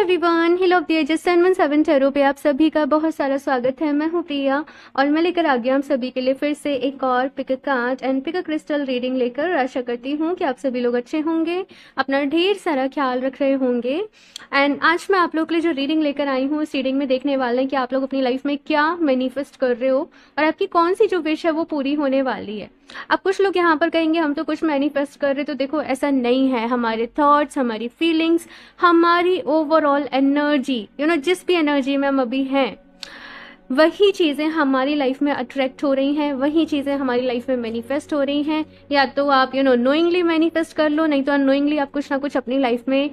Everyone, hello of the ages 717 tarot पे आप सभी का बहुत सारा स्वागत है। मैं हूँ प्रिया और मैं लेकर आ गया आप सभी के लिए फिर से एक और pick a card and pick a crystal reading लेकर। आशा करती हूँ कि आप सभी लोग अच्छे होंगे, अपना ढेर सारा ख्याल रख रहे होंगे। एंड आज मैं आप लोग के लिए जो रीडिंग लेकर आई हूँ उस रीडिंग में देखने वाले हैं कि आप लोग अपनी लाइफ में क्या मैनिफेस्ट कर रहे हो और आपकी कौन सी जो विश है वो पूरी होने वाली है। अब कुछ लोग यहाँ पर कहेंगे हम तो कुछ मैनिफेस्ट कर रहे, तो देखो ऐसा नहीं है। हमारे थॉट्स, हमारी फीलिंग्स, हमारी ओवरऑल एनर्जी, जिस भी एनर्जी में हम अभी हैं वही चीज़ें हमारी लाइफ में अट्रैक्ट हो रही हैं, वही चीज़ें हमारी लाइफ में मैनिफेस्ट हो रही हैं। या तो आप नोइंगली मैनिफेस्ट कर लो, नहीं तो अनोइंगली आप कुछ ना कुछ अपनी लाइफ में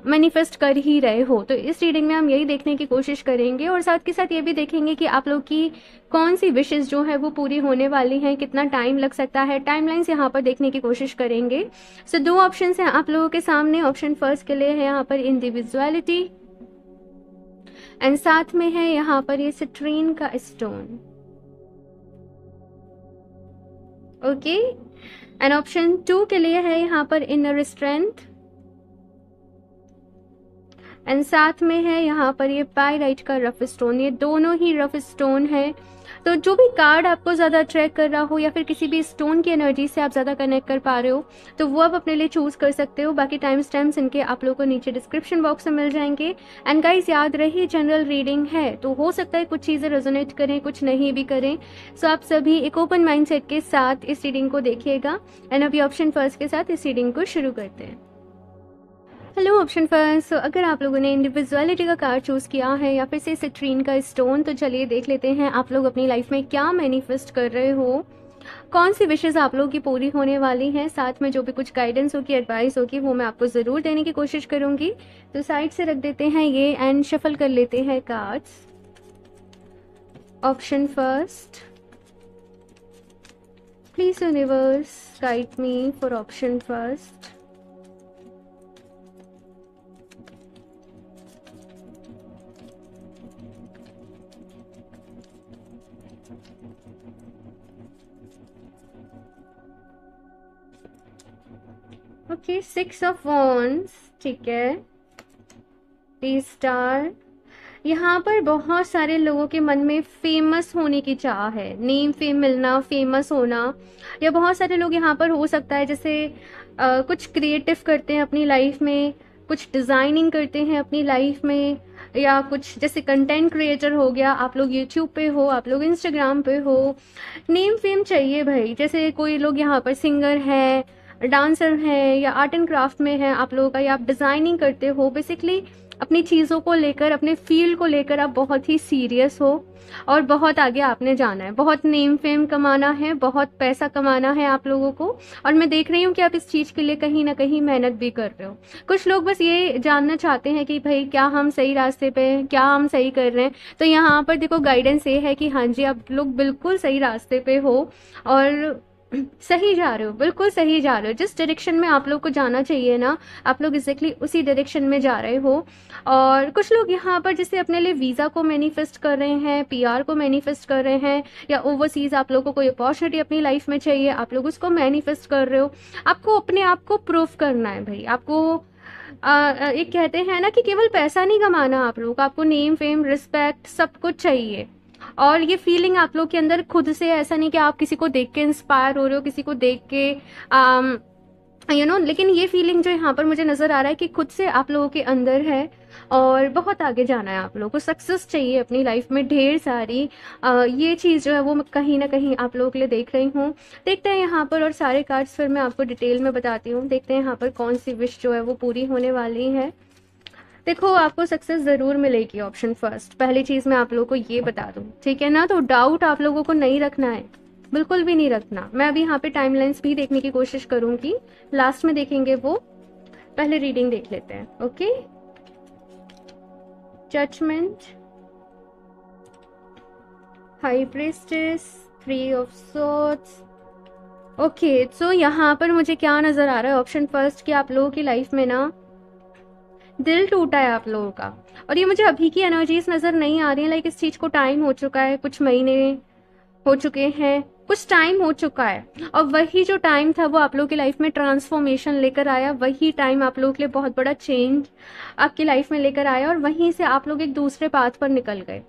मैनिफेस्ट कर ही रहे हो। तो इस रीडिंग में हम यही देखने की कोशिश करेंगे और साथ के साथ ये भी देखेंगे कि आप लोग की कौन सी विशेज़ जो है वो पूरी होने वाली हैं, कितना टाइम लग सकता है, टाइमलाइंस यहाँ पर देखने की कोशिश करेंगे। सो दो ऑप्शन हैं आप लोगों के सामने। ऑप्शन फर्स्ट के लिए है यहाँ पर इंडिविजुअलिटी एंड साथ में है यहाँ पर ये सिट्रीन का स्टोन। ओके, एंड ऑप्शन 2 के लिए है यहाँ पर इनर स्ट्रेंथ एंड साथ में है यहाँ पर ये पाइराइट का रफ स्टोन। ये दोनों ही रफ स्टोन है। तो जो भी कार्ड आपको ज़्यादा अट्रैक्ट कर रहा हो या फिर किसी भी स्टोन की एनर्जी से आप ज़्यादा कनेक्ट कर पा रहे हो तो वो आप अपने लिए चूज़ कर सकते हो। बाकी टाइम स्टैम्प्स इनके आप लोगों को नीचे डिस्क्रिप्शन बॉक्स में मिल जाएंगे। एंड गाइस याद रही जनरल रीडिंग है तो हो सकता है कुछ चीज़ें रेजोनेट करें, कुछ नहीं भी करें। सो आप सभी एक ओपन माइंडसेट के साथ इस रीडिंग को देखिएगा। एंड अभी ऑप्शन फर्स्ट के साथ इस रीडिंग को शुरू करते हैं। Hello option first. सो अगर आप लोगों ने इंडिविजुअलिटी का कार्ड चूज़ किया है या फिर से सिट्रीन का स्टोन, तो चलिए देख लेते हैं आप लोग अपनी लाइफ में क्या मैनिफेस्ट कर रहे हो, कौन सी विशेज़ आप लोगों की पूरी होने वाली हैं। साथ में जो भी कुछ गाइडेंस होगी, एडवाइस होगी, वो मैं आपको ज़रूर देने की कोशिश करूँगी। तो साइड से रख देते हैं ये एंड शफल कर लेते हैं cards. Option first, please universe guide me for option first. Okay, 6 of wands, ठीक है। 3 स्टार। यहाँ पर बहुत सारे लोगों के मन में फेमस होने की चाह है, नेम फेम मिलना, फेमस होना। या बहुत सारे लोग यहाँ पर हो सकता है जैसे कुछ क्रिएटिव करते हैं अपनी लाइफ में, कुछ डिज़ाइनिंग करते हैं अपनी लाइफ में, या कुछ जैसे कंटेंट क्रिएटर हो गया, आप लोग यूट्यूब पे हो, आप लोग इंस्टाग्राम पे हो। नेम फेम चाहिए भाई। जैसे कोई लोग यहाँ पर सिंगर है, डांसर है या आर्ट एंड क्राफ्ट में है आप लोगों का, या आप डिज़ाइनिंग करते हो। बेसिकली अपनी चीज़ों को लेकर, अपने फील्ड को लेकर आप बहुत ही सीरियस हो और बहुत आगे आपने जाना है, बहुत नेम फेम कमाना है, बहुत पैसा कमाना है आप लोगों को। और मैं देख रही हूँ कि आप इस चीज़ के लिए कहीं ना कहीं मेहनत भी कर रहे हो। कुछ लोग बस ये जानना चाहते हैं कि भाई क्या हम सही रास्ते पे हैं, क्या हम सही कर रहे हैं। तो यहाँ पर देखो गाइडेंस ये है कि हाँ जी, आप लोग बिल्कुल सही रास्ते पे हो और सही जा रहे हो, बिल्कुल सही जा रहे हो। जिस डायरेक्शन में आप लोग को जाना चाहिए ना, आप लोग एग्जैक्टली उसी डायरेक्शन में जा रहे हो। और कुछ लोग यहाँ पर जैसे अपने लिए वीज़ा को मैनिफेस्ट कर रहे हैं, पीआर को मैनिफेस्ट कर रहे हैं, या ओवरसीज़ आप लोगों को कोई अपॉर्चुनिटी अपनी लाइफ में चाहिए, आप लोग उसको मैनिफेस्ट कर रहे हो। आपको अपने आप को प्रूफ करना है भाई। आपको एक कहते हैं ना कि केवल पैसा नहीं कमाना आप लोग, आपको नेम फेम रिस्पेक्ट सब कुछ चाहिए। और ये फीलिंग आप लोग के अंदर खुद से, ऐसा नहीं कि आप किसी को देख के इंस्पायर हो रहे हो, किसी को देख के लेकिन ये फीलिंग जो यहाँ पर मुझे नज़र आ रहा है कि खुद से आप लोगों के अंदर है और बहुत आगे जाना है। आप लोगों को सक्सेस चाहिए अपनी लाइफ में ढेर सारी। ये चीज़ जो है वो मैं कहीं ना कहीं आप लोगों के लिए देख रही हूँ। देखते हैं यहाँ पर, और सारे कार्ड्स फिर मैं आपको डिटेल में बताती हूँ। देखते हैं यहाँ पर कौन सी विश जो है वो पूरी होने वाली है। देखो आपको सक्सेस ज़रूर मिलेगी। ऑप्शन फर्स्ट, पहली चीज़ मैं आप लोगों को ये बता दूँ, ठीक है ना। तो डाउट आप लोगों को नहीं रखना है, बिल्कुल भी नहीं रखना। मैं अभी यहाँ पे टाइमलाइंस भी देखने की कोशिश करूँगी, लास्ट में देखेंगे वो। पहले रीडिंग देख लेते हैं। Okay, judgement, high priestess, 3 of swords. Okay, so यहाँ पर मुझे क्या नज़र आ रहा है ऑप्शन फर्स्ट कि आप लोगों की लाइफ में ना दिल टूटा है आप लोगों का। और ये मुझे अभी की एनर्जीज नज़र नहीं आ रही हैं, लाइक इस चीज़ को टाइम हो चुका है, कुछ महीने हो चुके हैं, कुछ टाइम हो चुका है, और वही जो टाइम था वो आप लोगों की लाइफ में ट्रांसफॉर्मेशन लेकर आया, वही टाइम आप लोगों के लिए बहुत बड़ा चेंज आपकी लाइफ में लेकर आया, और वहीं से आप लोग एक दूसरे पाथ पर निकल गए।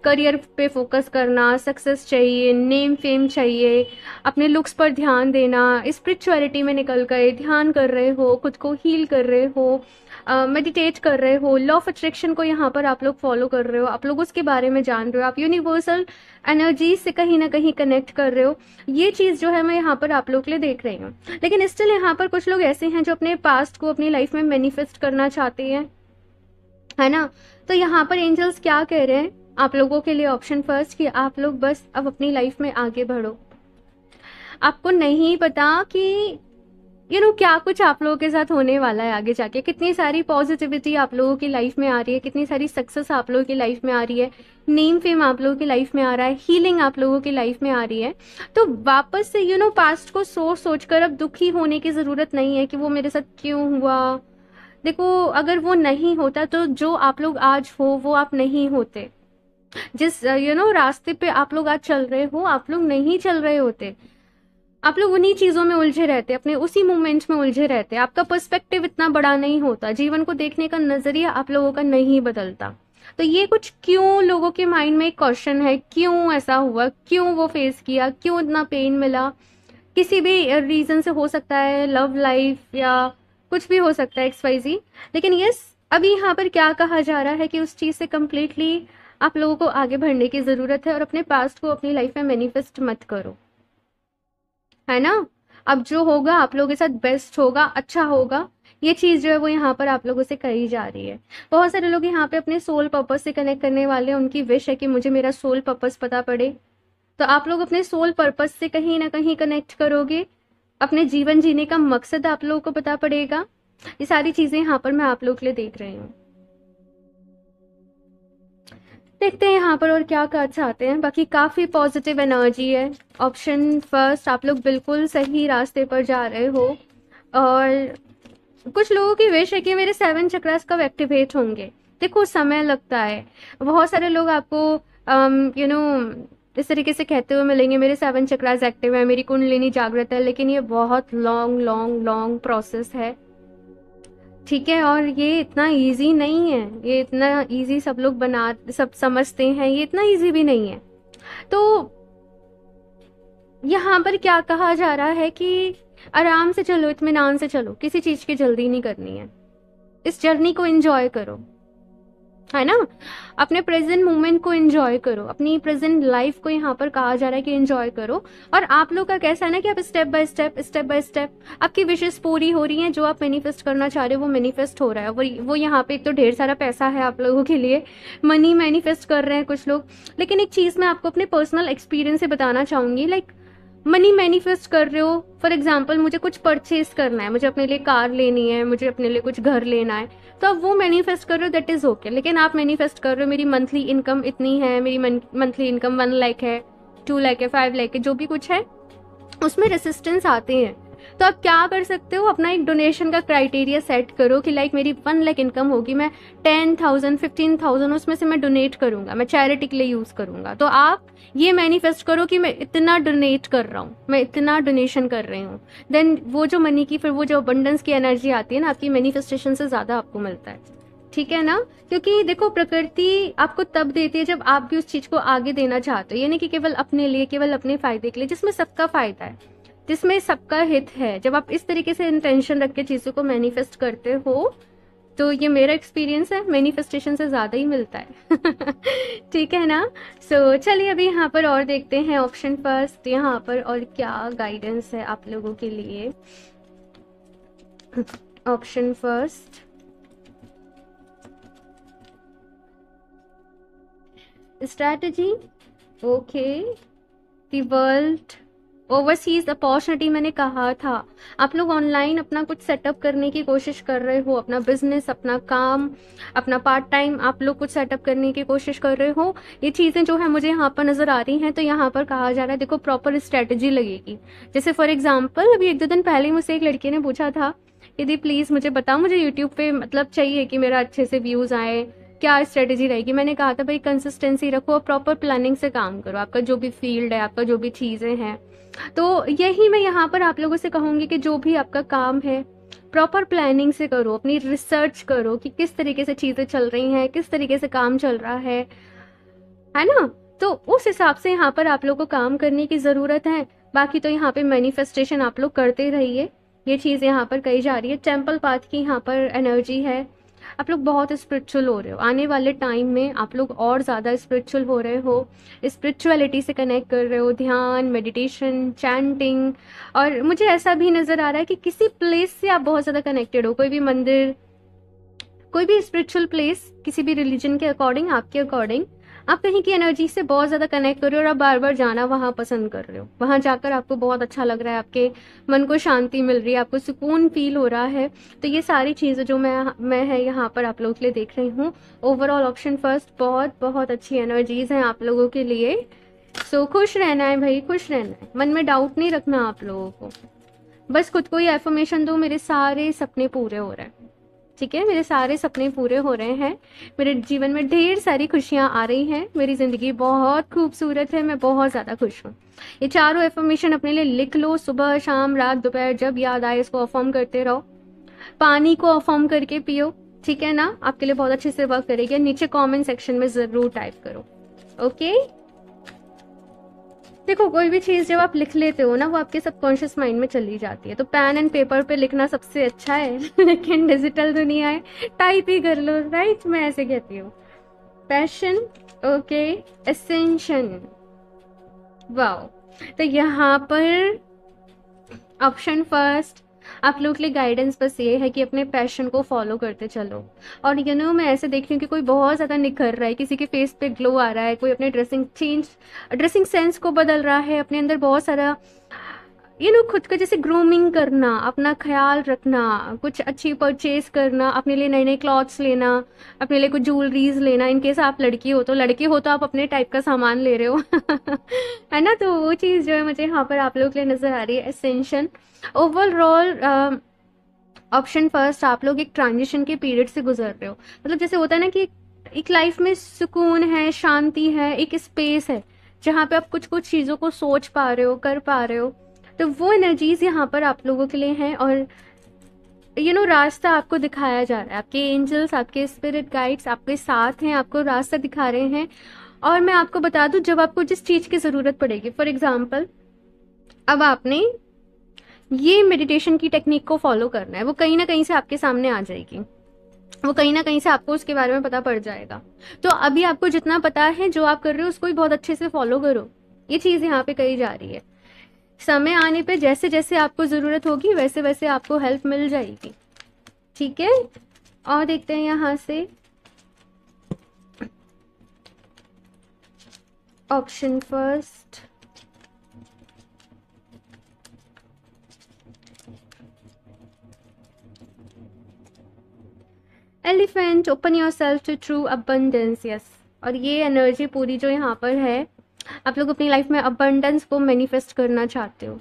करियर पे फोकस करना, सक्सेस चाहिए, नेम फेम चाहिए, अपने लुक्स पर ध्यान देना, स्पिरिचुअलिटी में निकल गए, ध्यान कर रहे हो, खुद को हील कर रहे हो, मेडिटेट कर रहे हो, लॉ ऑफ अट्रैक्शन को यहाँ पर आप लोग फॉलो कर रहे हो, आप लोग उसके बारे में जान रहे हो, आप यूनिवर्सल एनर्जी से कहीं ना कहीं कनेक्ट कर रहे हो। ये चीज़ जो है मैं यहाँ पर आप लोग के लिए देख रही हूँ। लेकिन स्टिल यहाँ पर कुछ लोग ऐसे हैं जो अपने पास्ट को अपनी लाइफ में मैनिफेस्ट करना चाहते हैं, है ना। तो यहाँ पर एंजल्स क्या कह रहे हैं आप लोगों के लिए? ऑप्शन फर्स्ट कि आप लोग बस अब अपनी लाइफ में आगे बढ़ो। आपको नहीं पता कि क्या कुछ आप लोगों के साथ होने वाला है आगे जाके, कितनी सारी पॉजिटिविटी आप लोगों की लाइफ में आ रही है, कितनी सारी सक्सेस आप लोगों की लाइफ में आ रही है, नेम फेम आप लोगों की लाइफ में आ रहा है, हीलिंग आप लोगों की लाइफ में आ रही है। तो वापस से पास्ट को सोच सोच कर अब दुखी होने की ज़रूरत नहीं है कि वो मेरे साथ क्यों हुआ। देखो, अगर वो नहीं होता तो जो आप लोग आज हो वो आप नहीं होते। जिस रास्ते पे आप लोग आज चल रहे हो, आप लोग नहीं चल रहे होते। आप लोग उन्हीं चीजों में उलझे रहते, अपने उसी मोमेंट्स में उलझे रहते। आपका पर्सपेक्टिव इतना बड़ा नहीं होता, जीवन को देखने का नजरिया आप लोगों का नहीं बदलता। तो ये कुछ क्यों लोगों के माइंड में एक क्वेश्चन है, क्यों ऐसा हुआ, क्यों वो फेस किया, क्यों इतना पेन मिला। किसी भी रीजन से हो सकता है, लव लाइफ या कुछ भी हो सकता है, XYZ। लेकिन यस, अभी यहाँ पर क्या कहा जा रहा है कि उस चीज से कंप्लीटली आप लोगों को आगे बढ़ने की जरूरत है, और अपने पास्ट को अपनी लाइफ में मैनिफेस्ट मत करो, है ना। अब जो होगा आप लोगों के साथ बेस्ट होगा, अच्छा होगा। ये चीज जो है वो यहाँ पर आप लोगों से कही जा रही है। बहुत सारे लोग यहाँ पे अपने सोल पर्पस से कनेक्ट करने वाले हैं, उनकी विश है कि मुझे मेरा सोल पर्पस पता पड़े। तो आप लोग अपने सोल पर्पस से कहीं ना कहीं कनेक्ट करोगे, अपने जीवन जीने का मकसद आप लोगों को पता पड़ेगा। ये सारी चीजें यहाँ पर मैं आप लोग के लिए देख रही हूँ। देखते हैं यहाँ पर और क्या कार्ड्स आते हैं। बाकी काफ़ी पॉजिटिव एनर्जी है। ऑप्शन फर्स्ट, आप लोग बिल्कुल सही रास्ते पर जा रहे हो, और कुछ लोगों की विश है कि मेरे 7 चक्रास कब एक्टिवेट होंगे। देखो, समय लगता है। बहुत सारे लोग आपको इस तरीके से कहते हुए मिलेंगे, मेरे 7 चक्रास एक्टिव है, मेरी कुंडलिनी जागृत है, लेकिन ये बहुत लॉन्ग लॉन्ग लॉन्ग प्रोसेस है, ठीक है। और ये इतना इजी नहीं है, ये इतना इजी सब लोग सब समझते हैं, ये इतना इजी भी नहीं है। तो यहाँ पर क्या कहा जा रहा है कि आराम से चलो, इत्मीनान से चलो, किसी चीज की जल्दी नहीं करनी है, इस जर्नी को एंजॉय करो, है ना। अपने प्रेजेंट मोमेंट को एंजॉय करो, अपनी प्रेजेंट लाइफ को यहाँ पर कहा जा रहा है कि एंजॉय करो। और आप लोग का कैसा है ना कि आप स्टेप बाय स्टेप आपकी विशेष पूरी हो रही हैं। जो आप मैनिफेस्ट करना चाह रहे हो वो मैनिफेस्ट हो रहा है। वो यहाँ पे एक तो ढेर सारा पैसा है आप लोगों के लिए, मनी मैनिफेस्ट कर रहे हैं कुछ लोग। लेकिन एक चीज मैं आपको अपने पर्सनल एक्सपीरियंस से बताना चाहूंगी, लाइक मनी मैनिफेस्ट कर रहे हो, फॉर एग्जाम्पल मुझे कुछ परचेज करना है, मुझे अपने लिए कार लेनी है, मुझे अपने लिए कुछ घर लेना है, तो आप वो मैनिफेस्ट कर रहे हो, दैट इज ओके। लेकिन आप मैनिफेस्ट कर रहे हो मेरी मंथली इनकम इतनी है, मेरी मंथली इनकम 1 लाख है, 2 लाख है, 5 लाख है, जो भी कुछ है, उसमें रेसिस्टेंस आते हैं। तो आप क्या कर सकते हो, अपना एक डोनेशन का क्राइटेरिया सेट करो कि लाइक मेरी 1 लाख इनकम होगी, मैं 10,000 15,000 उसमें से मैं डोनेट करूंगा, मैं चैरिटी के लिए यूज करूंगा। तो आप ये मैनिफेस्ट करो कि मैं इतना डोनेट कर रहा हूँ, मैं इतना डोनेशन कर रही हूँ। देन वो जो मनी की, फिर वो जो अबंडेंस की एनर्जी आती है ना, आपकी मैनिफेस्टेशन से ज्यादा आपको मिलता है, ठीक है ना। क्योंकि देखो, प्रकृति आपको तब देती है जब आप भी उस चीज को आगे देना चाहते हो, यानी कि केवल अपने लिए, केवल अपने फायदे के लिए, जिसमें सबका फायदा है, जिसमें सबका हित है। जब आप इस तरीके से इंटेंशन रख के चीजों को मैनिफेस्ट करते हो, तो ये मेरा एक्सपीरियंस है, मैनिफेस्टेशन से ज्यादा ही मिलता है। ठीक है ना। सो चलिए अभी यहाँ पर और देखते हैं ऑप्शन फर्स्ट यहाँ पर और क्या गाइडेंस है आप लोगों के लिए। Option first, strategy, okay, the world, overseas opportunity. मैंने कहा था आप लोग ऑनलाइन अपना कुछ सेटअप करने की कोशिश कर रहे हो, अपना बिजनेस, अपना काम, अपना पार्ट टाइम आप लोग कुछ सेटअप करने की कोशिश कर रहे हो। ये चीजें जो है मुझे यहाँ पर नजर आ रही हैं। तो यहाँ पर कहा जा रहा है देखो, प्रॉपर स्ट्रेटेजी लगेगी। जैसे फॉर एग्जाम्पल अभी 1-2 दिन पहले मुझसे एक लड़की ने पूछा था, यदि प्लीज मुझे बताओ, मुझे यूट्यूब पे मतलब चाहिए कि मेरा अच्छे से व्यूज आए, क्या स्ट्रेटेजी रहेगी। मैंने कहा था भाई कंसिस्टेंसी रखो और प्रॉपर प्लानिंग से काम करो, आपका जो भी फील्ड है, आपका जो भी चीज़ें हैं। तो यही मैं यहाँ पर आप लोगों से कहूँगी कि जो भी आपका काम है प्रॉपर प्लानिंग से करो, अपनी रिसर्च करो कि किस तरीके से चीज़ें चल रही हैं, किस तरीके से काम चल रहा है ना। तो उस हिसाब से यहाँ पर आप लोग को काम करने की ज़रूरत है। बाकी तो यहाँ पे मैनिफेस्टेशन आप लोग करते रहिए, ये चीज़ यहाँ पर कही जा रही है। टेम्पल पाथ की यहाँ पर एनर्जी है, आप लोग बहुत स्पिरिचुअल हो रहे हो। आने वाले टाइम में आप लोग और ज़्यादा स्पिरिचुअल हो रहे हो, स्पिरिचुअलिटी से कनेक्ट कर रहे हो, ध्यान, मेडिटेशन, चैंटिंग। और मुझे ऐसा भी नज़र आ रहा है कि किसी प्लेस से आप बहुत ज़्यादा कनेक्टेड हो, कोई भी मंदिर, कोई भी स्पिरिचुअल प्लेस, किसी भी रिलीजन के अकॉर्डिंग, आपके अकॉर्डिंग आप कहीं की एनर्जी से बहुत ज़्यादा कनेक्ट कर रहे हो और आप बार बार जाना वहाँ पसंद कर रहे हो। वहाँ जाकर आपको बहुत अच्छा लग रहा है, आपके मन को शांति मिल रही है, आपको सुकून फील हो रहा है। तो ये सारी चीज़ें जो मैं है यहाँ पर आप लोगों के लिए देख रही हूँ। ओवरऑल ऑप्शन फर्स्ट, बहुत बहुत अच्छी एनर्जीज हैं आप लोगों के लिए। सो खुश रहना है भाई, खुश रहना है, मन में डाउट नहीं रखना आप लोगों को। बस खुद को ये एफर्मेशन दो, मेरे सारे सपने पूरे हो रहे हैं, ठीक है, मेरे सारे सपने पूरे हो रहे हैं, मेरे जीवन में ढेर सारी खुशियाँ आ रही हैं, मेरी ज़िंदगी बहुत खूबसूरत है, मैं बहुत ज़्यादा खुश हूँ। ये चारों एफर्मेशन अपने लिए लिख लो, सुबह शाम रात दोपहर जब याद आए इसको अफर्म करते रहो। पानी को अफर्म करके पियो, ठीक है ना, आपके लिए बहुत अच्छे से वर्क करेगी। नीचे कमेंट सेक्शन में ज़रूर टाइप करो, ओके। देखो कोई भी चीज़ जब आप लिख लेते हो ना, वो आपके सबकॉन्शियस माइंड में चली जाती है। तो पेन एंड पेपर पे लिखना सबसे अच्छा है लेकिन डिजिटल दुनिया है, टाइप ही कर लो, राइट, मैं ऐसे कहती हूँ। Passion, okay, ascension, wow. तो यहाँ पर ऑप्शन फर्स्ट आप लोग के लिए गाइडेंस बस ये है कि अपने पैशन को फॉलो करते चलो। और मैं ऐसे देख रही हूँ कि कोई बहुत ज़्यादा निखर रहा है, किसी के फेस पे ग्लो आ रहा है, कोई अपने ड्रेसिंग सेंस को बदल रहा है, अपने अंदर बहुत सारा खुद का जैसे ग्रूमिंग करना, अपना ख्याल रखना, कुछ अच्छी परचेज करना, अपने लिए नए नए क्लॉथ्स लेना, अपने लिए कुछ ज्वेलरीज लेना। इनकेस आप लड़की हो तो आप अपने टाइप का सामान ले रहे हो है ना। तो वो चीज़ जो है मुझे यहाँ पर आप लोग के लिए नज़र आ रही है, एसेंशन। ओवरऑल ऑप्शन फर्स्ट, आप लोग एक ट्रांजिशन के पीरियड से गुजर रहे हो। मतलब जैसे होता है ना कि एक लाइफ में सुकून है, शांति है, एक स्पेस है जहाँ पे आप कुछ कुछ चीज़ों को सोच पा रहे हो, कर पा रहे हो। तो वो एनर्जीज यहाँ पर आप लोगों के लिए हैं। और रास्ता आपको दिखाया जा रहा है, आपके एंजल्स, आपके स्पिरिट गाइड्स आपके साथ हैं, आपको रास्ता दिखा रहे हैं। और मैं आपको बता दूं, जब आपको जिस चीज़ की ज़रूरत पड़ेगी, फॉर एग्जाम्पल अब आपने ये मेडिटेशन की टेक्निक को फॉलो करना है, वो कहीं ना कहीं से आपके सामने आ जाएगी, वो कहीं ना कहीं से आपको उसके बारे में पता पड़ जाएगा। तो अभी आपको जितना पता है, जो आप कर रहे हो उसको भी बहुत अच्छे से फॉलो करो, ये चीज़ यहाँ पे कही जा रही है। समय आने पे जैसे जैसे आपको ज़रूरत होगी वैसे वैसे आपको हेल्प मिल जाएगी, ठीक है। और देखते हैं यहाँ से option first, elephant, open yourself to true abundance, yes. और ये एनर्जी पूरी जो यहाँ पर है, आप लोग अपनी लाइफ में अबंडेंस को मैनिफेस्ट करना चाहते हो,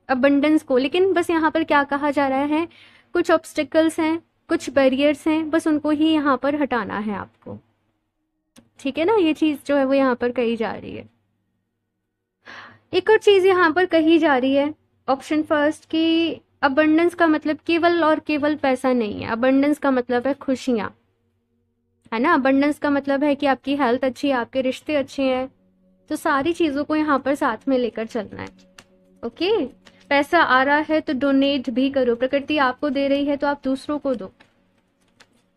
अबंडेंस को। लेकिन बस यहाँ पर क्या कहा जा रहा है, कुछ ऑब्स्टिकल्स हैं, कुछ बैरियर्स हैं, बस उनको ही यहाँ पर हटाना है आपको, ठीक है ना। ये चीज़ जो है वो यहाँ पर कही जा रही है। एक और चीज़ यहाँ पर कही जा रही है ऑप्शन फर्स्ट की, अबंडेंस का मतलब केवल और केवल पैसा नहीं है, अबंडेंस का मतलब है खुशियाँ, है ना। अबंडेंस का मतलब है कि आपकी हेल्थ अच्छी है, आपके रिश्ते अच्छे हैं। तो सारी चीज़ों को यहाँ पर साथ में लेकर चलना है, ओके। पैसा आ रहा है तो डोनेट भी करो, प्रकृति आपको दे रही है तो आप दूसरों को दो।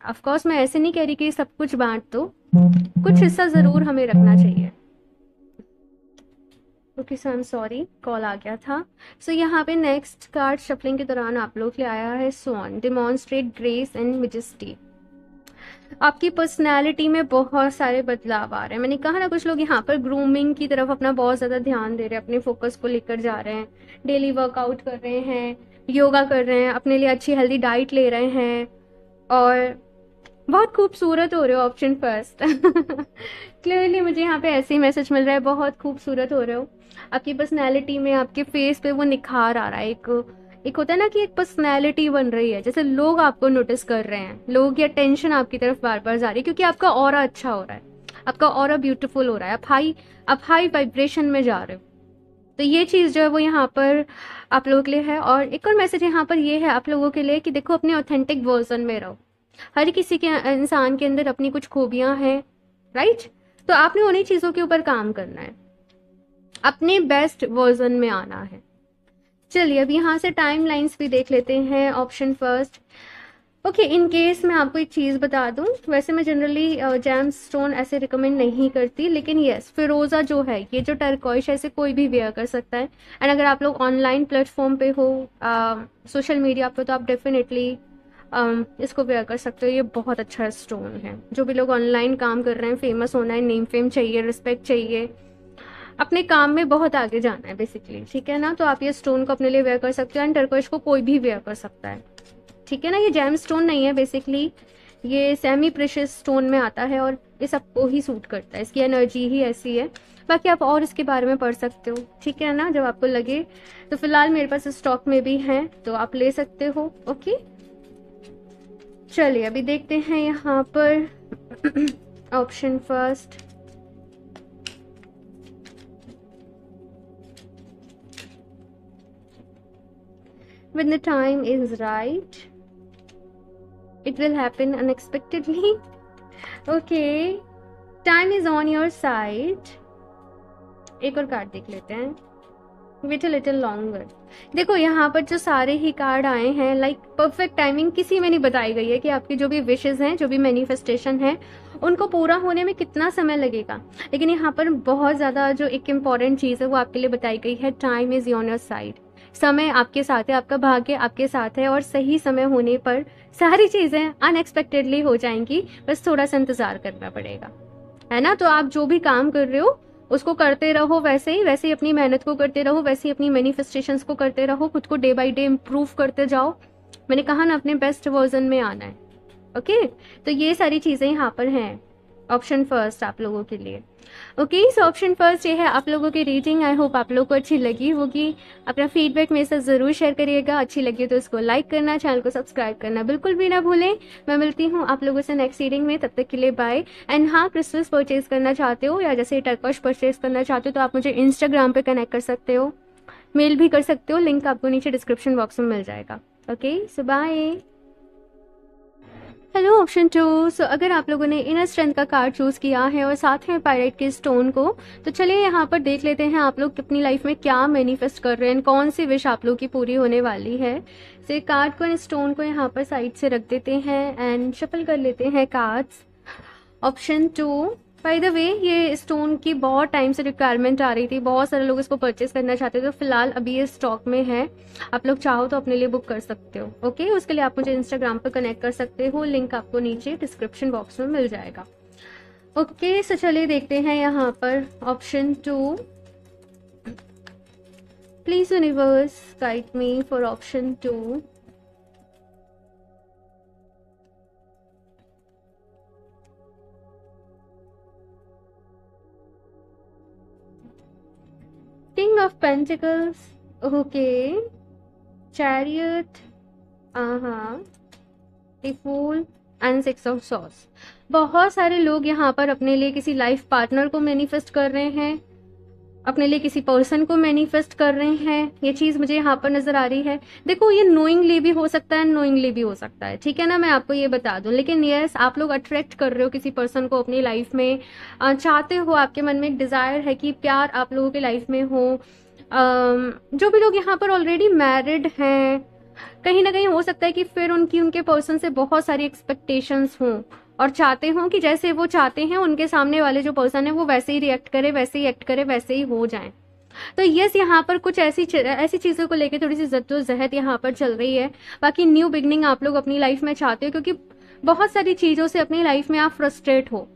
ऑफ कोर्स मैं ऐसे नहीं कह रही कि सब कुछ बांट दो, कुछ हिस्सा ज़रूर हमें रखना चाहिए। Okay so I am sorry, call आ गया था। सो यहाँ पे नेक्स्ट कार्ड शफलिंग के दौरान आप लोग के लिए आया है स्वान, डिमॉन्स्ट्रेट ग्रेस एंड मेजेस्टी। आपकी पर्सनैलिटी में बहुत सारे बदलाव आ रहे हैं। मैंने कहा ना, कुछ लोग यहाँ पर ग्रूमिंग की तरफ अपना बहुत ज़्यादा ध्यान दे रहे हैं, अपने फोकस को लेकर जा रहे हैं, डेली वर्कआउट कर रहे हैं, योगा कर रहे हैं, अपने लिए अच्छी हेल्दी डाइट ले रहे हैं और बहुत खूबसूरत हो रहे हो ऑप्शन फर्स्ट क्लियरली मुझे यहाँ पे ऐसे ही मैसेज मिल रहा है, बहुत खूबसूरत हो रहे हो। आपकी पर्सनैलिटी में, आपके फेस पे वो निखार आ रहा है, एक होता है ना कि एक पर्सनैलिटी बन रही है, जैसे लोग आपको नोटिस कर रहे हैं, लोगों की अटेंशन आपकी तरफ बार बार जा रही है, क्योंकि आपका ऑरा अच्छा हो रहा है, आपका ऑरा ब्यूटीफुल हो रहा है, आप हाई वाइब्रेशन में जा रहे हो। तो ये चीज़ जो है वो यहाँ पर आप लोगों के लिए है। और एक और मैसेज यहाँ पर ये है आप लोगों के लिए कि देखो अपने ऑथेंटिक वर्जन में रहो। हर किसी के इंसान के अंदर अपनी कुछ खूबियाँ हैं, राइट? तो आपने उन्हीं चीज़ों के ऊपर काम करना है, अपने बेस्ट वर्जन में आना है। चलिए अब यहाँ से टाइम लाइन्स भी देख लेते हैं। Option first, okay, in case मैं आपको एक चीज़ बता दूं, वैसे मैं जनरली जैम स्टोन ऐसे रिकमेंड नहीं करती, लेकिन यस फिरोज़ा जो है, ये जो टर्कोइश है, ऐसे कोई भी वेयर कर सकता है। एंड अगर आप लोग ऑनलाइन प्लेटफॉर्म पे हो, सोशल मीडिया पे, तो आप डेफिनेटली इसको वेयर कर सकते हो। ये बहुत अच्छा स्टोन है। जो भी लोग ऑनलाइन काम कर रहे हैं, फेमस होना है, नेम फेम चाहिए, रिस्पेक्ट चाहिए, अपने काम में बहुत आगे जाना है बेसिकली, ठीक है ना, तो आप ये स्टोन को अपने लिए वेयर कर सकते हो। एंड टर्कोइश को कोई भी वेयर कर सकता है, ठीक है ना। ये जेम स्टोन नहीं है बेसिकली, ये सेमी प्रेशियस स्टोन में आता है और ये सबको ही सूट करता है, इसकी एनर्जी ही ऐसी है। बाकी आप और इसके बारे में पढ़ सकते हो, ठीक है ना, जब आपको लगे। तो फिलहाल मेरे पास स्टॉक में भी है, तो आप ले सकते हो। ओके, चलिए अभी देखते हैं यहाँ पर option first, when the time is right it will happen unexpectedly. Okay, time is on your side. एक और कार्ड देख लेते हैं, wait a little longer. देखो यहाँ पर जो सारे ही कार्ड आए हैं, लाइक परफेक्ट टाइमिंग किसी में नहीं बताई गई है कि आपकी जो भी विशेस हैं, जो भी मैनिफेस्टेशन है, उनको पूरा होने में कितना समय लगेगा। लेकिन यहाँ पर बहुत ज़्यादा जो एक इम्पॉर्टेंट चीज़ है वो आपके लिए बताई गई है, time is on your side. समय आपके साथ है, आपका भाग्य आपके साथ है, और सही समय होने पर सारी चीज़ें अनएक्सपेक्टेडली हो जाएंगी। बस थोड़ा सा इंतज़ार करना पड़ेगा, है ना। तो आप जो भी काम कर रहे हो उसको करते रहो, वैसे ही अपनी मेहनत को करते रहो, वैसे ही अपनी मैनिफेस्टेशंस को करते रहो, खुद को डे बाय डे इम्प्रूव करते जाओ। मैंने कहा ना, अपने बेस्ट वर्जन में आना है। ओके, तो ये सारी चीज़ें यहाँ पर हैं ऑप्शन फर्स्ट आप लोगों के लिए। ओके, सो ऑप्शन फर्स्ट ये है आप लोगों की रीडिंग। आई होप आप लोगों को अच्छी लगी होगी। अपना फीडबैक मेरे साथ ज़रूर शेयर करिएगा। अच्छी लगी तो इसको लाइक करना, चैनल को सब्सक्राइब करना बिल्कुल भी ना भूलें। मैं मिलती हूँ आप लोगों से नेक्स्ट रीडिंग में, तब तक के लिए बाय। एंड हाँ, क्रिस्टल्स परचेज करना चाहते हो या जैसे टर्कोइश परचेज करना चाहते हो तो आप मुझे इंस्टाग्राम पर कनेक्ट कर सकते हो, मेल भी कर सकते हो, लिंक आपको नीचे डिस्क्रिप्शन बॉक्स में मिल जाएगा। ओके, सो बाय। हेलो ऑप्शन 2, सो अगर आप लोगों ने इनर स्ट्रेंथ का कार्ड चूज़ किया है और साथ में पायरेट के स्टोन को, तो चलिए यहाँ पर देख लेते हैं आप लोग अपनी लाइफ में क्या मैनिफेस्ट कर रहे हैं, कौन सी विश आप लोग की पूरी होने वाली है। तो कार्ड को, स्टोन को यहाँ पर साइड से रख देते हैं एंड शफल कर लेते हैं cards. Option 2, by the way ये स्टोन की बहुत टाइम से रिक्वायरमेंट आ रही थी, बहुत सारे लोग इसको परचेस करना चाहते थे, तो फिलहाल अभी ये स्टॉक में है। आप लोग चाहो तो अपने लिए बुक कर सकते हो। ओके, उसके लिए आप मुझे इंस्टाग्राम पर कनेक्ट कर सकते हो, लिंक आपको नीचे डिस्क्रिप्शन बॉक्स में मिल जाएगा। ओके, सो चलिए देखते हैं यहाँ पर option 2। Please universe guide me for option 2। King of Pentacles, okay, Chariot, The Fool and Six of Swords। बहुत सारे लोग यहाँ पर अपने लिए किसी लाइफ पार्टनर को मैनिफेस्ट कर रहे हैं, अपने लिए किसी पर्सन को मैनिफेस्ट कर रहे हैं। ये चीज़ मुझे यहाँ पर नज़र आ रही है। देखो, ये नोइंगली भी हो सकता है, नोइंगली भी हो सकता है, ठीक है ना, मैं आपको ये बता दूं। लेकिन यस, आप लोग अट्रैक्ट कर रहे हो किसी पर्सन को अपनी लाइफ में, चाहते हो, आपके मन में एक डिज़ायर है कि प्यार आप लोगों की लाइफ में हो। जो भी लोग यहाँ पर ऑलरेडी मैरिड हैं, कहीं ना कहीं हो सकता है कि फिर उनके पर्सन से बहुत सारी एक्सपेक्टेशंस हों और चाहते हों कि जैसे वो चाहते हैं उनके सामने वाले जो पर्सन है वो वैसे ही रिएक्ट करे, वैसे ही एक्ट करे, वैसे ही हो जाए। तो यस, यहाँ पर कुछ ऐसी चीज़ों को लेके थोड़ी सी जद्दोजहद यहाँ पर चल रही है। बाकी न्यू बिगनिंग आप लोग अपनी लाइफ में चाहते हो, क्योंकि बहुत सारी चीज़ों से अपनी लाइफ में आप फ्रस्ट्रेट हो,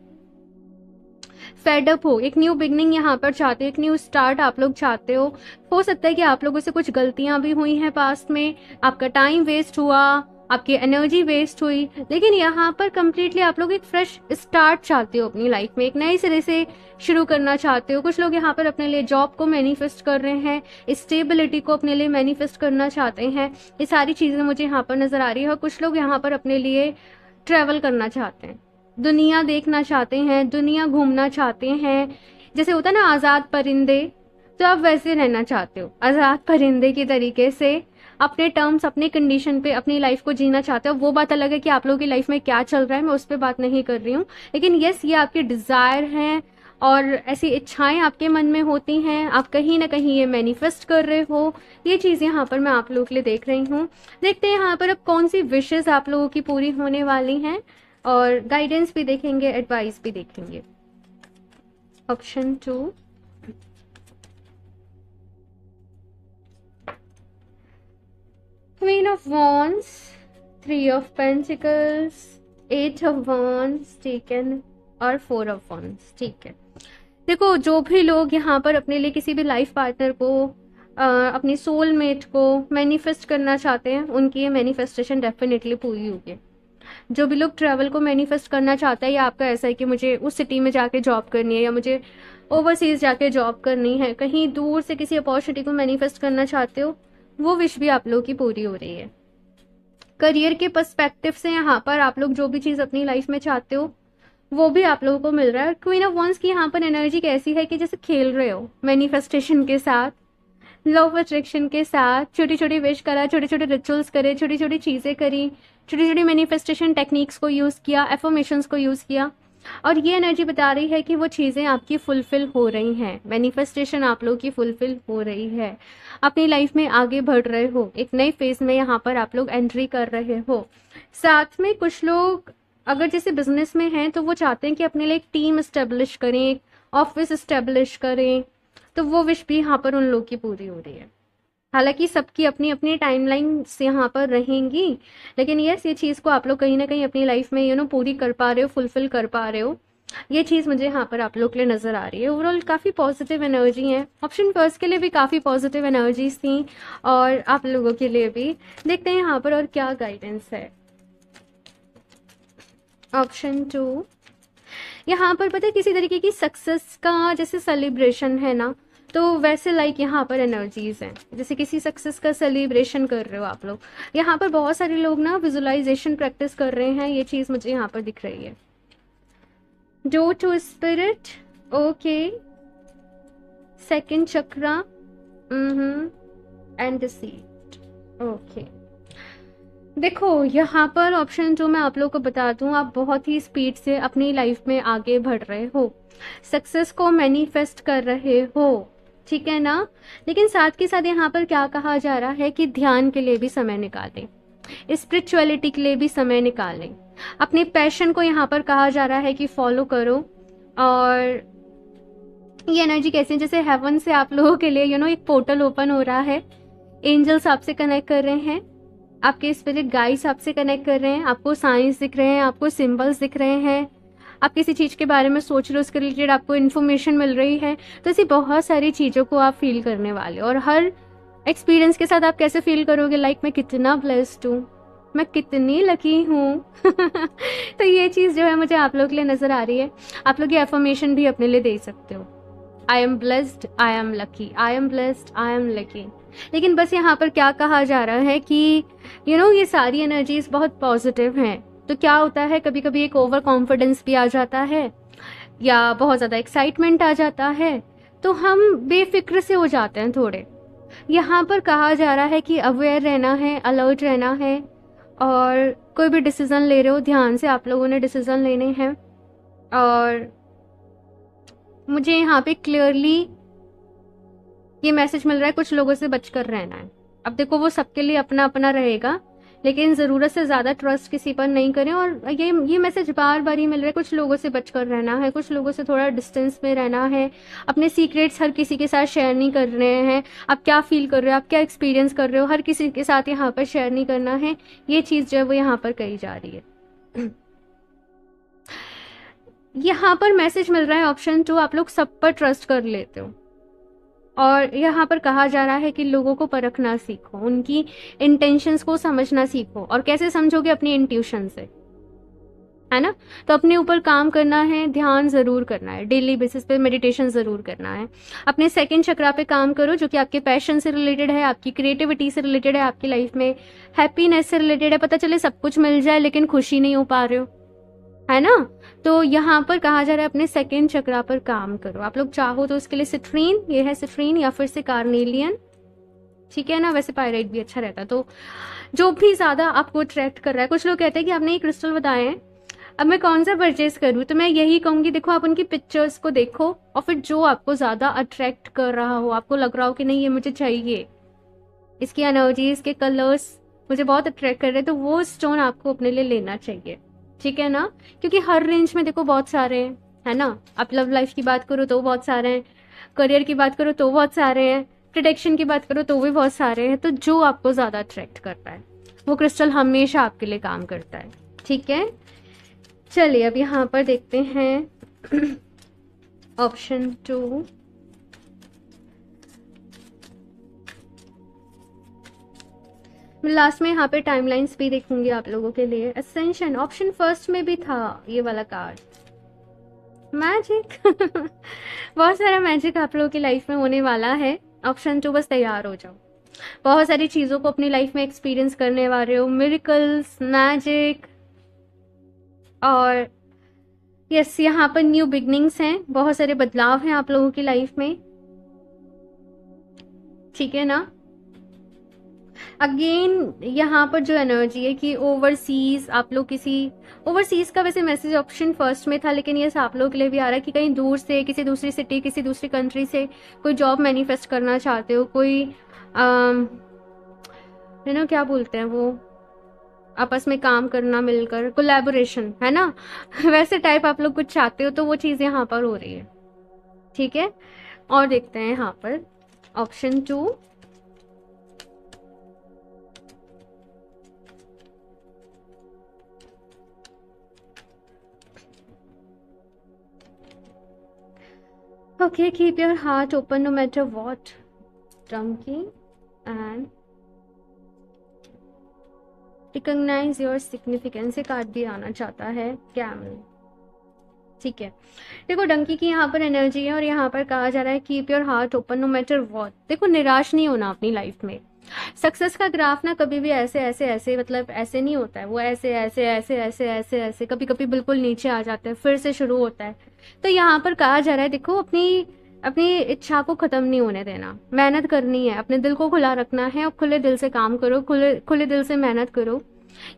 फेडअप हो। एक न्यू बिगनिंग यहाँ पर चाहते हो, एक न्यू स्टार्ट आप लोग चाहते हो सकता है कि आप लोगों से कुछ गलतियां भी हुई हैं पास्ट में, आपका टाइम वेस्ट हुआ, आपकी एनर्जी वेस्ट हुई, लेकिन यहाँ पर कंप्लीटली आप लोग एक फ्रेश स्टार्ट चाहते हो अपनी लाइफ में, एक नए सिरे से शुरू करना चाहते हो। कुछ लोग यहाँ पर अपने लिए जॉब को मैनिफेस्ट कर रहे हैं, स्टेबिलिटी को अपने लिए मैनिफेस्ट करना चाहते हैं। ये सारी चीज़ें मुझे यहाँ पर नज़र आ रही है। और कुछ लोग यहाँ पर अपने लिए ट्रैवल करना चाहते हैं, दुनिया देखना चाहते हैं, दुनिया घूमना चाहते हैं। जैसे होता है ना आज़ाद परिंदे, तो आप वैसे रहना चाहते हो, आज़ाद परिंदे की तरीके से अपने टर्म्स, अपने कंडीशन पे अपनी लाइफ को जीना चाहते हो। वो बात अलग है कि आप लोगों की लाइफ में क्या चल रहा है, मैं उस पर बात नहीं कर रही हूँ। लेकिन यस, ये आपके डिज़ायर हैं और ऐसी इच्छाएं आपके मन में होती हैं, आप कहीं ना कहीं ये मैनिफेस्ट कर रहे हो। ये चीज़ यहाँ पर मैं आप लोगों के लिए देख रही हूँ। देखते हैं यहाँ पर अब कौन सी विशेस आप लोगों की पूरी होने वाली हैं, और गाइडेंस भी देखेंगे, एडवाइस भी देखेंगे। Option 2, queen of wands, 3 of pentacles, 8 of wands, ठीक है, और 4 ऑफ वॉन्ड्स, ठीक है। देखो, जो भी लोग यहाँ पर अपने लिए किसी भी लाइफ पार्टनर को, अपनी सोलमेट को मैनिफेस्ट करना चाहते हैं, उनकी ये मैनिफेस्टेशन डेफिनेटली पूरी होगी। जो भी लोग ट्रैवल को मैनिफेस्ट करना चाहता है, या आपका ऐसा है कि मुझे उस सिटी में जाके जॉब करनी है, या मुझे ओवरसीज जाके जॉब करनी है, कहीं दूर से किसी अपॉर्चुनिटी को मैनिफेस्ट करना चाहते हो, वो विश भी आप लोगों की पूरी हो रही है। करियर के पर्सपेक्टिव से यहाँ पर आप लोग जो भी चीज़ अपनी लाइफ में चाहते हो वो भी आप लोगों को मिल रहा है। क्वीन ऑफ वॉन्ड्स की यहाँ पर एनर्जी कैसी है कि जैसे खेल रहे हो मैनिफेस्टेशन के साथ, लॉ ऑफ अट्रैक्शन के साथ, छोटी छोटी विश करा, छोटे छोटे रिचुअल्स करे, छोटी छोटी चीज़ें करी, छोटी छोटी मैनिफेस्टेशन टेक्निक्स को यूज़ किया, एफर्मेशंस को यूज़ किया, और ये एनर्जी बता रही है कि वो चीज़ें आपकी फुलफिल हो रही हैं, मैनिफेस्टेशन आप लोगों की फुलफिल हो रही है, अपनी लाइफ में आगे बढ़ रहे हो, एक नए फेज में यहाँ पर आप लोग एंट्री कर रहे हो। साथ में कुछ लोग अगर जैसे बिजनेस में हैं तो वो चाहते हैं कि अपने लिए एक टीम इस्टेब्लिश करें, एक ऑफिस इस्टेब्लिश करें, तो वो विश भी यहाँ पर उन लोगों की पूरी हो रही है। हालांकि सबकी अपनी अपनी टाइमलाइन से यहाँ पर रहेंगी, लेकिन यस, ये चीज़ को आप लोग कहीं ना कहीं अपनी लाइफ में पूरी कर पा रहे हो, फुलफिल कर पा रहे हो। ये चीज़ मुझे यहाँ पर आप लोग के लिए नज़र आ रही है। ओवरऑल काफ़ी पॉजिटिव एनर्जी है। ऑप्शन फर्स्ट के लिए भी काफ़ी पॉजिटिव एनर्जीज थी, और आप लोगों के लिए भी। देखते हैं यहाँ पर और क्या गाइडेंस है। ऑप्शन 2, यहाँ पर पता है किसी तरीके की सक्सेस का जैसे सेलिब्रेशन है ना, तो वैसे लाइक यहाँ पर एनर्जीज हैं, जैसे किसी सक्सेस का सेलिब्रेशन कर रहे हो आप लोग। यहाँ पर बहुत सारे लोग ना विजुअलाइजेशन प्रैक्टिस कर रहे हैं, ये चीज़ मुझे यहाँ पर दिख रही है। Door to spirit, okay, second chakra, and seat, okay. देखो यहाँ पर ऑप्शन 2 मैं आप लोग को बता दूं, आप बहुत ही स्पीड से अपनी लाइफ में आगे बढ़ रहे हो, सक्सेस को मैनिफेस्ट कर रहे हो, ठीक है ना। लेकिन साथ के साथ यहाँ पर क्या कहा जा रहा है कि ध्यान के लिए भी समय निकालें, स्पिरिचुअलिटी के लिए भी समय निकालें, अपने पैशन को यहाँ पर कहा जा रहा है कि फॉलो करो। और ये एनर्जी कैसी है, जैसे हेवन से आप लोगों के लिए एक पोर्टल ओपन हो रहा है, एंजल्स आपसे कनेक्ट कर रहे हैं, आपके स्पिरिट गाइड्स आपसे कनेक्ट कर रहे हैं, आपको साइंस दिख रहे हैं, आपको सिंबल्स दिख रहे हैं, आप किसी चीज़ के बारे में सोच रहे हो, उसके रिलेटेड आपको इन्फॉर्मेशन मिल रही है। तो ऐसी बहुत सारी चीज़ों को आप फील करने वाले हो, और हर एक्सपीरियंस के साथ आप कैसे फील करोगे, लाइक मैं कितना ब्लेस्ड हूँ, मैं कितनी लकी हूँ। तो ये चीज़ जो है मुझे आप लोग के लिए नज़र आ रही है। आप लोग ये एफर्मेशन भी अपने लिए दे सकते हो, I am blessed, I am lucky, I am blessed, I am lucky. लेकिन बस यहाँ पर क्या कहा जा रहा है कि ये सारी एनर्जीज बहुत पॉजिटिव हैं, तो क्या होता है कभी कभी एक ओवर कॉन्फिडेंस भी आ जाता है, या बहुत ज़्यादा एक्साइटमेंट आ जाता है, तो हम बेफिक्र से हो जाते हैं थोड़े। यहाँ पर कहा जा रहा है कि अवेयर रहना है, अलर्ट रहना है, और कोई भी डिसीजन ले रहे हो ध्यान से आप लोगों ने डिसीजन लेने हैं। और मुझे यहाँ पे क्लियरली ये मैसेज मिल रहा है कुछ लोगों से बचकर रहना है। अब देखो वो सबके लिए अपना अपना रहेगा, लेकिन ज़रूरत से ज़्यादा ट्रस्ट किसी पर नहीं करें। और ये मैसेज बार बार ही मिल रहा है, कुछ लोगों से बचकर रहना है, कुछ लोगों से थोड़ा डिस्टेंस में रहना है, अपने सीक्रेट्स हर किसी के साथ शेयर नहीं कर रहे हैं। आप क्या फील कर रहे हो, आप क्या एक्सपीरियंस कर रहे हो, हर किसी के साथ यहाँ पर शेयर नहीं करना है। ये चीज़ जो है वो यहाँ पर कही जा रही है। यहाँ पर मैसेज मिल रहा है ऑप्शन 2, आप लोग सब पर ट्रस्ट कर लेते हो, और यहाँ पर कहा जा रहा है कि लोगों को परखना सीखो, उनकी इंटेंशंस को समझना सीखो। और कैसे समझोगे? अपनी इंट्यूशन से, है ना। तो अपने ऊपर काम करना है, ध्यान जरूर करना है, डेली बेसिस पे मेडिटेशन जरूर करना है। अपने सेकंड चक्रा पे काम करो, जो कि आपके पैशन से रिलेटेड है, आपकी क्रिएटिविटी से रिलेटेड है, आपकी लाइफ में हैप्पीनेस से रिलेटेड है। पता चले सब कुछ मिल जाए लेकिन खुशी नहीं हो पा रहे हो, है ना। तो यहाँ पर कहा जा रहा है अपने सेकंड चक्रा पर काम करो। आप लोग चाहो तो इसके लिए सिट्रीन, ये है सिट्रीन, या फिर से कार्नेलियन, ठीक है ना। वैसे पायराइट भी अच्छा रहता है। तो जो भी ज्यादा आपको अट्रैक्ट कर रहा है, कुछ लोग कहते हैं कि आपने ये क्रिस्टल बताए हैं, अब मैं कौन सा परचेज करूँ, तो मैं यही कहूंगी, देखो आप उनकी पिक्चर्स को देखो और फिर जो आपको ज्यादा अट्रैक्ट कर रहा हो, आपको लग रहा हो कि नहीं ये मुझे चाहिए, इसकी एनर्जी, इसके कलर्स मुझे बहुत अट्रैक्ट कर रहे हैं, तो वो स्टोन आपको अपने लिए लेना चाहिए, ठीक है ना। क्योंकि हर रेंज में देखो बहुत सारे हैं, है ना। आप लव लाइफ की बात करो तो बहुत सारे हैं, करियर की बात करो तो बहुत सारे हैं, प्रोटेक्शन की बात करो तो भी बहुत सारे हैं। तो जो आपको ज्यादा अट्रैक्ट करता है वो क्रिस्टल हमेशा आपके लिए काम करता है, ठीक है। चलिए अब यहाँ पर देखते हैं ऑप्शन 2। मैं लास्ट में यहाँ पे टाइमलाइंस भी देखूंगी आप लोगों के लिए। असेंशन ऑप्शन फर्स्ट में भी था ये वाला कार्ड, मैजिक बहुत सारा मैजिक आप लोगों की लाइफ में होने वाला है। ऑप्शन 2, बस तैयार हो जाओ। बहुत सारी चीजों को अपनी लाइफ में एक्सपीरियंस करने वाले हो, मिरेकल्स, मैजिक, और यस यहाँ पर न्यू बिगनिंग्स हैं, बहुत सारे बदलाव हैं आप लोगों की लाइफ में, ठीक है ना। अगेन यहाँ पर जो एनर्जी है कि ओवरसीज, आप लोग किसी ओवरसीज का वैसे मैसेज ऑप्शन फर्स्ट में था, लेकिन ये आप लोगों के लिए भी आ रहा है कि कहीं दूर से, किसी दूसरी सिटी, किसी दूसरी कंट्री से कोई जॉब मैनिफेस्ट करना चाहते हो, कोई यू नो क्या बोलते हैं वो, आपस में काम करना मिलकर, कोलैबोरेशन, है ना वैसे टाइप आप लोग कुछ चाहते हो, तो वो चीज़ यहाँ पर हो रही है, ठीक है। और देखते हैं यहाँ पर option 2। Okay, keep your heart open no matter what. Donkey and recognize your significance से कार्ड भी आना चाहता है, कैमल, ठीक है। देखो डंकी की यहाँ पर एनर्जी है और यहाँ पर कहा जा रहा है keep your heart open no matter what. देखो निराश नहीं होना अपनी लाइफ में। सक्सेस का ग्राफ ना कभी भी ऐसे ऐसे ऐसे मतलब ऐसे नहीं होता है, वो ऐसे ऐसे ऐसे ऐसे ऐसे ऐसे कभी कभी बिल्कुल नीचे आ जाता है, फिर से शुरू होता है। तो यहाँ पर कहा जा रहा है देखो अपनी अपनी इच्छा को खत्म नहीं होने देना, मेहनत करनी है, अपने दिल को खुला रखना है और खुले दिल से काम करो, खुले दिल से मेहनत करो।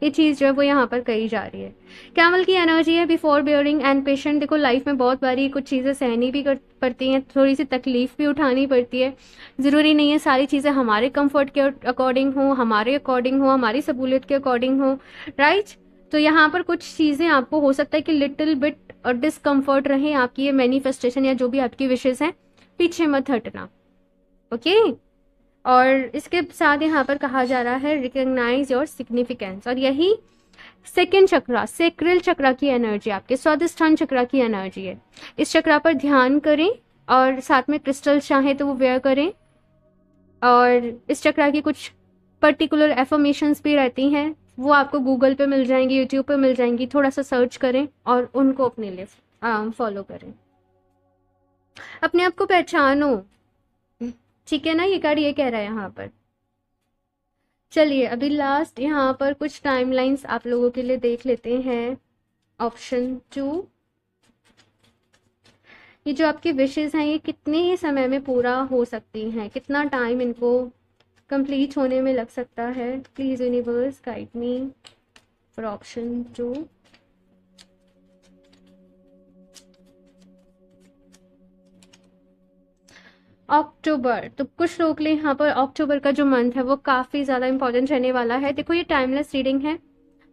ये चीज जो है वो यहाँ पर कही जा रही है। कैमल की एनर्जी है बिफोर बियरिंग एंड पेशेंट। देखो लाइफ में बहुत बारी कुछ चीजें सहनी भी पड़ती हैं, थोड़ी सी तकलीफ भी उठानी पड़ती है। जरूरी नहीं है सारी चीजें हमारे कंफर्ट के अकॉर्डिंग हो, हमारे अकॉर्डिंग हो, हमारी सहूलियत के अकॉर्डिंग हो, राइट। तो यहाँ पर कुछ चीजें आपको हो सकता है कि लिटिल बिट और डिस्कम्फर्ट रहे आपकी ये मैनिफेस्टेशन या जो भी आपकी विशेष है, पीछे मत हटना, ओके। और इसके साथ यहाँ पर कहा जा रहा है रिकॉग्नाइज योर सिग्निफिकेंस, और यही सेकंड चक्रा, सेक्रेल चक्रा की एनर्जी, आपके स्वादिष्ठान चक्रा की एनर्जी है। इस चक्रा पर ध्यान करें और साथ में क्रिस्टल चाहे तो वो वेयर करें। और इस चक्रा की कुछ पर्टिकुलर एफर्मेशंस भी रहती हैं, वो आपको गूगल पे मिल जाएंगी, यूट्यूब पे मिल जाएंगी, थोड़ा सा सर्च करें और उनको अपने लिए फॉलो करें। अपने आप को पहचानो, ठीक है ना। ये कार्ड ये कह रहा है यहाँ पर। चलिए अभी लास्ट यहाँ पर कुछ टाइमलाइंस आप लोगों के लिए देख लेते हैं। ऑप्शन 2, ये जो आपकी विशेस हैं ये कितने ही समय में पूरा हो सकती हैं, कितना टाइम इनको कंप्लीट होने में लग सकता है। Please universe guide me for option 2। अक्टूबर, तो कुछ लोगों के लिए यहाँ पर अक्टूबर का जो मंथ है वो काफ़ी ज़्यादा इंपॉर्टेंट रहने वाला है। देखो ये टाइमलेस रीडिंग है,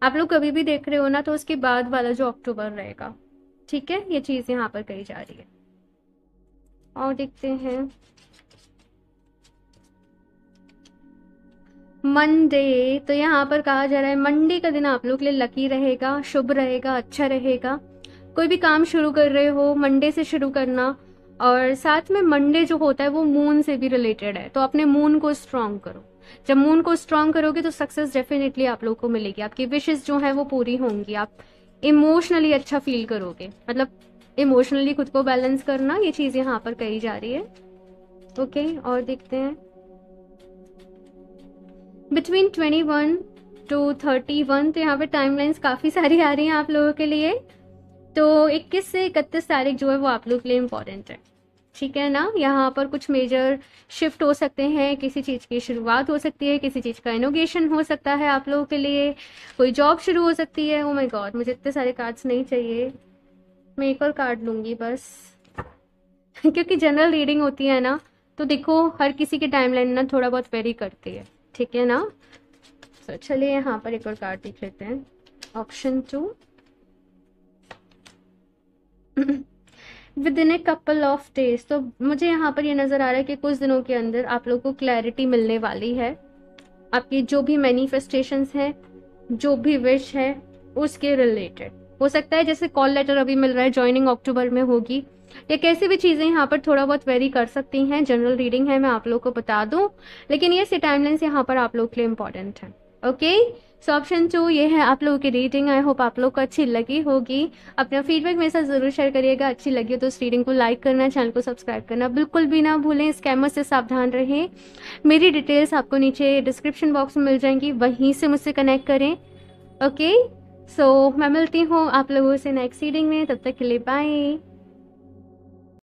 आप लोग कभी भी देख रहे हो ना तो उसके बाद वाला जो अक्टूबर रहेगा, ठीक है। ये चीज़ यहाँ पर कही जा रही है। और देखते हैं मंडे, तो यहाँ पर कहा जा रहा है मंडे का दिन आप लोग के लिए लकी रहेगा, शुभ रहेगा, अच्छा रहेगा। कोई भी काम शुरू कर रहे हो मंडे से शुरू करना और साथ में मंडे जो होता है वो मून से भी रिलेटेड है, तो अपने मून को स्ट्रांग करो। जब मून को स्ट्रांग करोगे तो सक्सेस डेफिनेटली आप लोगों को मिलेगी, आपकी विशेस जो है वो पूरी होंगी, आप इमोशनली अच्छा फील करोगे, मतलब इमोशनली खुद को बैलेंस करना, ये चीज़ यहाँ पर कही जा रही है। ओके, और देखते हैं बिटवीन 21 टू 31, तो यहाँ पर टाइमलाइंस काफ़ी सारी आ रही हैं आप लोगों के लिए। तो 21 से 31 तारीख जो है वो आप लोगों के लिए इम्पॉर्टेंट है, ठीक है ना। यहाँ पर कुछ मेजर शिफ्ट हो सकते हैं, किसी चीज़ की शुरुआत हो सकती है, किसी चीज़ का इनोगेशन हो सकता है आप लोगों के लिए, कोई जॉब शुरू हो सकती है। ओ माय गॉड, मुझे इतने सारे कार्ड्स नहीं चाहिए, मैं एक और कार्ड लूँगी बस क्योंकि जनरल रीडिंग होती है ना, तो देखो हर किसी की टाइमलाइन ना थोड़ा बहुत वेरी करती है, ठीक है ना। तो चलिए यहाँ पर एक और कार्ड देख लेते हैं, option 2। With in a couple of days, तो मुझे यहाँ पर ये नज़र आ रहा है कि कुछ दिनों के अंदर आप लोगों को क्लैरिटी मिलने वाली है, आपकी जो भी मैनिफेस्टेशंस हैं, जो भी विश है उसके रिलेटेड। हो सकता है जैसे कॉल लेटर अभी मिल रहा है, ज्वाइनिंग अक्टूबर में होगी, या कैसी भी चीज़ें यहाँ पर थोड़ा बहुत वेरी कर सकती हैं। जनरल रीडिंग है, मैं आप लोगों को बता दूँ, लेकिन ये सी टाइमलाइंस यहाँ पर आप लोगों के लिए इंपॉर्टेंट है। ओके, सो ऑप्शन 2 ये है आप लोगों की रीडिंग। आई होप आप लोग को अच्छी लगी होगी। अपना फीडबैक मेरे साथ ज़रूर शेयर करिएगा, अच्छी लगी हो तो इस रीडिंग को लाइक करना, चैनल को सब्सक्राइब करना बिल्कुल भी ना भूलें। स्कैमर से सावधान रहें। मेरी डिटेल्स आपको नीचे डिस्क्रिप्शन बॉक्स में मिल जाएंगी, वहीं से मुझसे कनेक्ट करें। ओके, सो मैं मिलती हूँ आप लोगों से नेक्स्ट रीडिंग में, तब तक के लिए बाय।